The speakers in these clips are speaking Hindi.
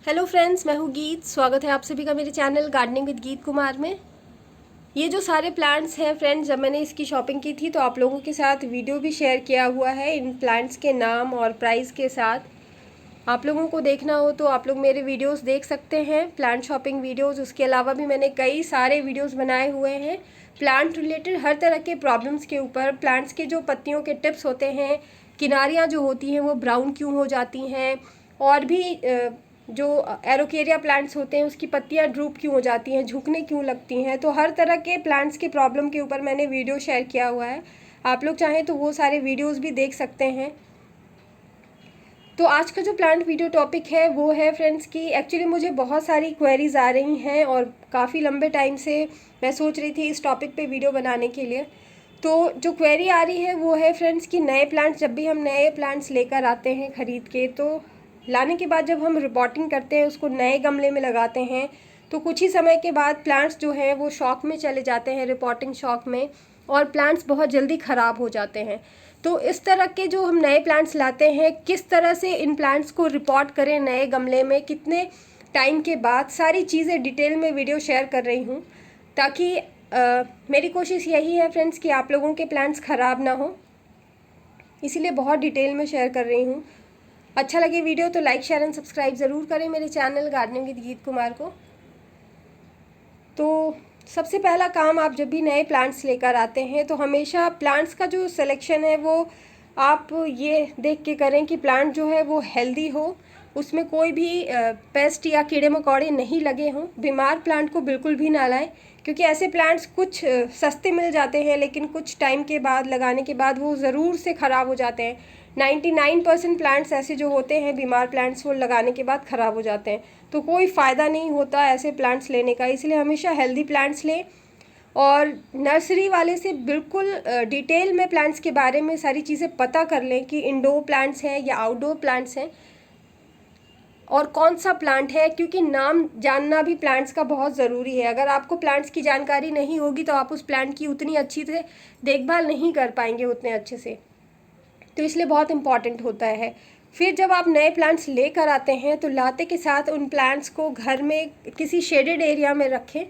हेलो फ्रेंड्स, मैं हूँ गीत। स्वागत है आप सभी का मेरे चैनल गार्डनिंग विद गीत कुमार में। ये जो सारे प्लांट्स हैं फ्रेंड्स, जब मैंने इसकी शॉपिंग की थी तो आप लोगों के साथ वीडियो भी शेयर किया हुआ है इन प्लांट्स के नाम और प्राइस के साथ। आप लोगों को देखना हो तो आप लोग मेरे वीडियोस देख सकते हैं, प्लांट शॉपिंग वीडियोस। उसके अलावा भी मैंने कई सारे वीडियोस बनाए हुए हैं प्लांट रिलेटेड हर तरह के प्रॉब्लम्स के ऊपर। प्लांट्स के जो पत्तियों के टिप्स होते हैं, किनारियाँ जो होती हैं वो ब्राउन क्यों हो जाती हैं, और भी जो एरोकेरिया प्लांट्स होते हैं उसकी पत्तियां ड्रूप क्यों हो जाती हैं, झुकने क्यों लगती हैं। तो हर तरह के प्लांट्स के प्रॉब्लम के ऊपर मैंने वीडियो शेयर किया हुआ है। आप लोग चाहें तो वो सारे वीडियोस भी देख सकते हैं। तो आज का जो प्लांट वीडियो टॉपिक है वो है फ्रेंड्स कि एक्चुअली मुझे बहुत सारी क्वेरीज आ रही हैं और काफ़ी लंबे टाइम से मैं सोच रही थी इस टॉपिक पे वीडियो बनाने के लिए। तो जो क्वेरी आ रही है वो है फ्रेंड्स कि नए प्लांट्स, जब भी हम नए प्लांट्स लेकर आते हैं ख़रीद के, तो लाने के बाद जब हम रिपोर्टिंग करते हैं, उसको नए गमले में लगाते हैं, तो कुछ ही समय के बाद प्लांट्स जो हैं वो शॉक में चले जाते हैं, रिपोर्टिंग शॉक में, और प्लांट्स बहुत जल्दी ख़राब हो जाते हैं। तो इस तरह के जो हम नए प्लांट्स लाते हैं, किस तरह से इन प्लांट्स को रिपोर्ट करें नए गमले में, कितने टाइम के बाद, सारी चीज़ें डिटेल में वीडियो शेयर कर रही हूँ, ताकि मेरी कोशिश यही है फ्रेंड्स कि आप लोगों के प्लांट्स ख़राब ना हो, इसीलिए बहुत डिटेल में शेयर कर रही हूँ। अच्छा लगे वीडियो तो लाइक, शेयर एंड सब्सक्राइब ज़रूर करें मेरे चैनल गार्डनिंग विद गीत कुमार को। तो सबसे पहला काम, आप जब भी नए प्लांट्स लेकर आते हैं तो हमेशा प्लांट्स का जो सिलेक्शन है वो आप ये देख के करें कि प्लांट जो है वो हेल्दी हो, उसमें कोई भी पेस्ट या कीड़े मकोड़े नहीं लगे हों। बीमार प्लांट को बिल्कुल भी ना लाएं, क्योंकि ऐसे प्लांट्स कुछ सस्ते मिल जाते हैं लेकिन कुछ टाइम के बाद, लगाने के बाद, वो ज़रूर से ख़राब हो जाते हैं। 99% प्लांट्स ऐसे जो होते हैं बीमार प्लांट्स, वो लगाने के बाद ख़राब हो जाते हैं। तो कोई फ़ायदा नहीं होता ऐसे प्लांट्स लेने का, इसलिए हमेशा हेल्दी प्लांट्स लें। और नर्सरी वाले से बिल्कुल डिटेल में प्लांट्स के बारे में सारी चीज़ें पता कर लें कि इंडोर प्लांट्स हैं या आउटडोर प्लांट्स हैं और कौन सा प्लांट है, क्योंकि नाम जानना भी प्लांट्स का बहुत ज़रूरी है। अगर आपको प्लांट्स की जानकारी नहीं होगी तो आप उस प्लांट की उतनी अच्छी से देखभाल नहीं कर पाएंगे उतने अच्छे से, तो इसलिए बहुत इम्पॉर्टेंट होता है। फिर जब आप नए प्लांट्स लेकर आते हैं तो लाते के साथ उन प्लांट्स को घर में किसी शेडेड एरिया में रखें,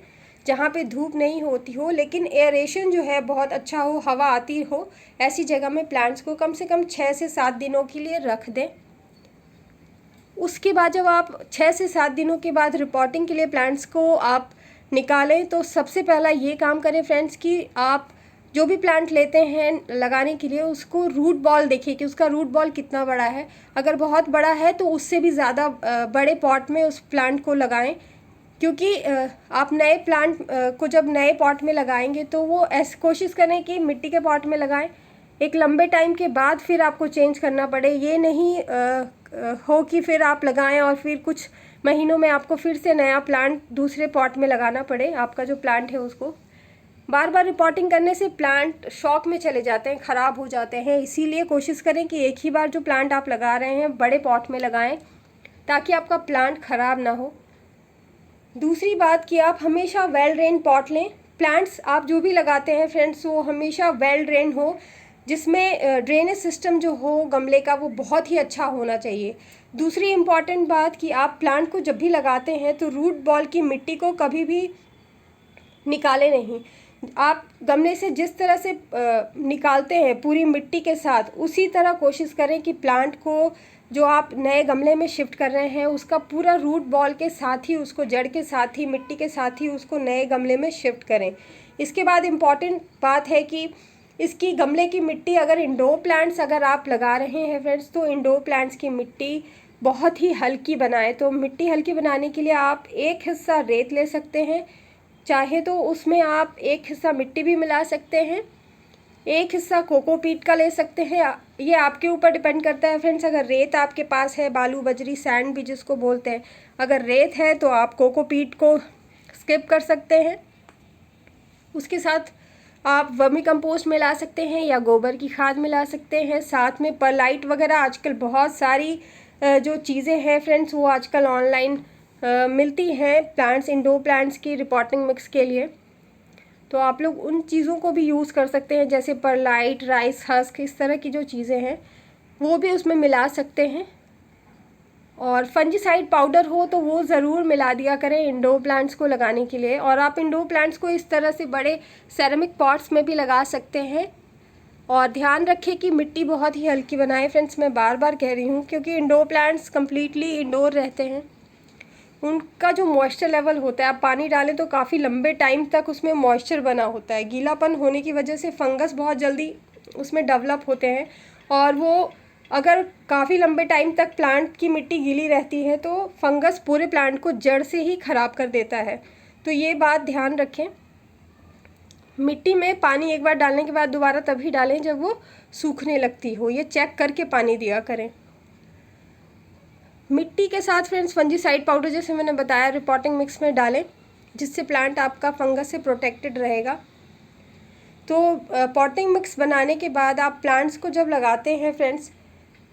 जहाँ पे धूप नहीं होती हो लेकिन एयरेशन जो है बहुत अच्छा हो, हवा आती हो। ऐसी जगह में प्लांट्स को कम से कम 6 से 7 दिनों के लिए रख दें। उसके बाद जब आप 6 से 7 दिनों के बाद रिपोर्टिंग के लिए प्लांट्स को आप निकालें, तो सबसे पहला ये काम करें फ्रेंड्स कि आप जो भी प्लांट लेते हैं लगाने के लिए, उसको रूट बॉल देखिए कि उसका रूट बॉल कितना बड़ा है। अगर बहुत बड़ा है तो उससे भी ज़्यादा बड़े पॉट में उस प्लांट को लगाएं, क्योंकि आप नए प्लांट को जब नए पॉट में लगाएंगे तो वो ऐसी कोशिश करें कि मिट्टी के पॉट में लगाएं। एक लंबे टाइम के बाद फिर आपको चेंज करना पड़े, ये नहीं हो कि फिर आप लगाएं और फिर कुछ महीनों में आपको फिर से नया प्लांट दूसरे पॉट में लगाना पड़े। आपका जो प्लांट है उसको बार बार रिपोर्टिंग करने से प्लांट शॉक में चले जाते हैं, ख़राब हो जाते हैं। इसीलिए कोशिश करें कि एक ही बार जो प्लांट आप लगा रहे हैं बड़े पॉट में लगाएं, ताकि आपका प्लांट ख़राब ना हो। दूसरी बात कि आप हमेशा वेल ड्रेन पॉट लें। प्लांट्स आप जो भी लगाते हैं फ्रेंड्स, वो हमेशा वेल ड्रेन हो, जिसमें ड्रेनेज सिस्टम जो हो गमले का वो बहुत ही अच्छा होना चाहिए। दूसरी इम्पॉर्टेंट बात कि आप प्लांट को जब भी लगाते हैं तो रूट बॉल की मिट्टी को कभी भी निकालें नहीं। आप गमले से जिस तरह से निकालते हैं पूरी मिट्टी के साथ, उसी तरह कोशिश करें कि प्लांट को जो आप नए गमले में शिफ्ट कर रहे हैं उसका पूरा रूट बॉल के साथ ही, उसको जड़ के साथ ही, मिट्टी के साथ ही उसको नए गमले में शिफ्ट करें। इसके बाद इम्पॉर्टेंट बात है कि इसकी गमले की मिट्टी, अगर इंडोर प्लांट्स अगर आप लगा रहे हैं फ्रेंड्स, तो इंडोर प्लांट्स की मिट्टी बहुत ही हल्की बनाएं। तो मिट्टी हल्की बनाने के लिए आप एक हिस्सा रेत ले सकते हैं, चाहे तो उसमें आप एक हिस्सा मिट्टी भी मिला सकते हैं, एक हिस्सा कोकोपीट का ले सकते हैं। ये आपके ऊपर डिपेंड करता है फ्रेंड्स। अगर रेत आपके पास है, बालू बजरी सैंड भी जिसको बोलते हैं, अगर रेत है तो आप कोकोपीट को स्किप कर सकते हैं। उसके साथ आप वर्मी कंपोस्ट मिला सकते हैं या गोबर की खाद मिला सकते हैं। साथ में परलाइट वगैरह, आजकल बहुत सारी जो चीज़ें हैं फ्रेंड्स वो आजकल ऑनलाइन मिलती हैं प्लांट्स, इंडोर प्लांट्स की रिपोर्टिंग मिक्स के लिए। तो आप लोग उन चीज़ों को भी यूज़ कर सकते हैं, जैसे परलाइट, राइस हस्क, इस तरह की जो चीज़ें हैं वो भी उसमें मिला सकते हैं। और फंजीसाइड पाउडर हो तो वो ज़रूर मिला दिया करें इंडोर प्लांट्स को लगाने के लिए। और आप इंडोर प्लांट्स को इस तरह से बड़े सेरेमिक पॉट्स में भी लगा सकते हैं। और ध्यान रखें कि मिट्टी बहुत ही हल्की बनाएं फ्रेंड्स, मैं बार बार कह रही हूँ, क्योंकि इंडोर प्लांट्स कम्प्लीटली इंडोर रहते हैं। उनका जो मॉइस्चर लेवल होता है, आप पानी डालें तो काफ़ी लंबे टाइम तक उसमें मॉइस्चर बना होता है। गीलापन होने की वजह से फंगस बहुत जल्दी उसमें डेवलप होते हैं, और वो अगर काफ़ी लंबे टाइम तक प्लांट की मिट्टी गीली रहती है तो फंगस पूरे प्लांट को जड़ से ही ख़राब कर देता है। तो ये बात ध्यान रखें। मिट्टी में पानी एक बार डालने के बाद दोबारा तभी डालें जब वो सूखने लगती हो, ये चेक करके पानी दिया करें। मिट्टी के साथ फ्रेंड्स फंजीसाइड पाउडर जैसे मैंने बताया रिपोर्टिंग मिक्स में डालें, जिससे प्लांट आपका फंगस से प्रोटेक्टेड रहेगा। तो पॉटिंग मिक्स बनाने के बाद आप प्लांट्स को जब लगाते हैं फ्रेंड्स,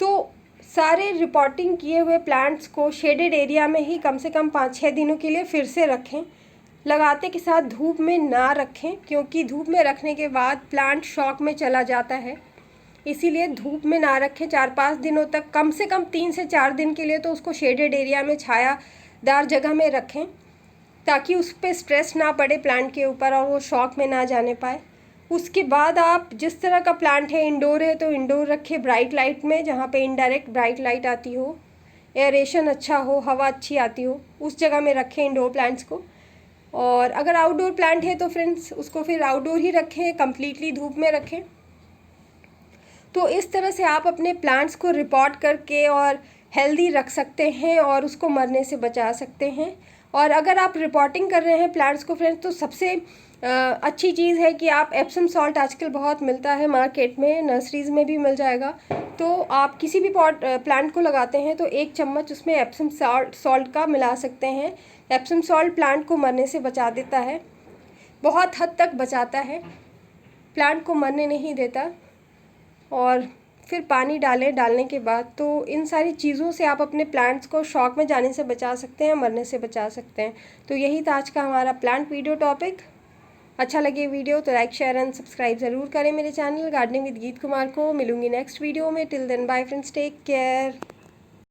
तो सारे रिपोर्टिंग किए हुए प्लांट्स को शेडेड एरिया में ही कम से कम 5-6 दिनों के लिए फिर से रखें। लगाते के साथ धूप में ना रखें, क्योंकि धूप में रखने के बाद प्लांट शॉक में चला जाता है। इसीलिए धूप में ना रखें 4-5 दिनों तक, कम से कम 3 से 4 दिन के लिए तो उसको शेडेड एरिया में छायादार जगह में रखें, ताकि उस पर स्ट्रेस ना पड़े प्लांट के ऊपर और वो शॉक में ना जाने पाए। उसके बाद आप जिस तरह का प्लांट है, इंडोर है तो इंडोर रखें ब्राइट लाइट में, जहाँ पे इनडायरेक्ट ब्राइट लाइट आती हो, एयरेशन अच्छा हो, हवा अच्छी आती हो, उस जगह में रखें इंडोर प्लांट्स को। और अगर आउटडोर प्लांट है तो फ्रेंड्स उसको फिर आउटडोर ही रखें, कम्प्लीटली धूप में रखें। तो इस तरह से आप अपने प्लांट्स को रिपोर्ट करके और हेल्दी रख सकते हैं और उसको मरने से बचा सकते हैं। और अगर आप रिपोर्टिंग कर रहे हैं प्लांट्स को फ्रेंड्स, तो सबसे अच्छी चीज़ है कि आप एप्सम सॉल्ट आजकल बहुत मिलता है मार्केट में, नर्सरीज़ में भी मिल जाएगा। तो आप किसी भी प्लांट को लगाते हैं तो 1 चम्मच उसमें एप्सम सॉल्ट का मिला सकते हैं। एप्सम सॉल्ट प्लांट को मरने से बचा देता है, बहुत हद तक बचाता है, प्लांट को मरने नहीं देता। और फिर पानी डालने के बाद तो इन सारी चीज़ों से आप अपने प्लांट्स को शॉक में जाने से बचा सकते हैं, मरने से बचा सकते हैं। तो यही था आज का हमारा प्लांट वीडियो टॉपिक। अच्छा लगे वीडियो तो लाइक शेयर एंड सब्सक्राइब ज़रूर करें मेरे चैनल गार्डनिंग विद गीत कुमार को। मिलूंगी नेक्स्ट वीडियो में। Till then bye friends, take care.